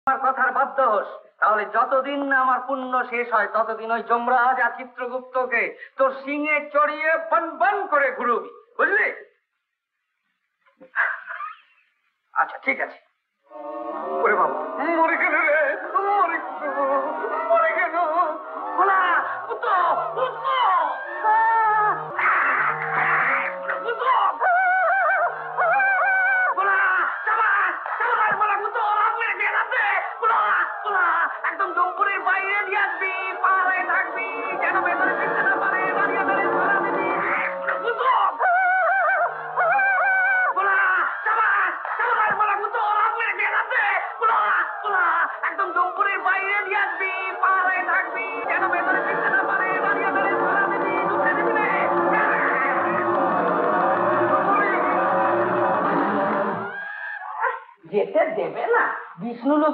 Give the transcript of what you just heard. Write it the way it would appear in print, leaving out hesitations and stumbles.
আমার কথার বাধ্য হোস, তাহলে যতদিন না আমার পুণ্য শেষ হয় ততদিন ওই যমরাজ আর চিত্রগুপ্তকে তোর সিংহে চড়িয়ে বন বন করে ঘুরবি, বুঝলি? আচ্ছা ঠিক আছে। ওরে বাবা, মরে গেল রে, মরে গেল, মরে গেল। ভোলা, পুত্র, পুত্র, একদম জম্পুরের বাইরে দিয়ে আসবি, পাহাড়ে থাকবি, যেন ভেতরে ফিরতে না পারে, দাঁড়িয়ে দাঁড়িয়ে ধরা দিবি। একদম জম্পুরের বাইরে দিয়ে আসবি, পাহাড়ে থাকবি, যেন ভেতরে ফিরতে না পারে, দাঁড়িয়ে দাঁড়িয়ে ধরা দিবি, ঢুকতে দিবি না। যেতে দেবে না বিষ্ণু লোক।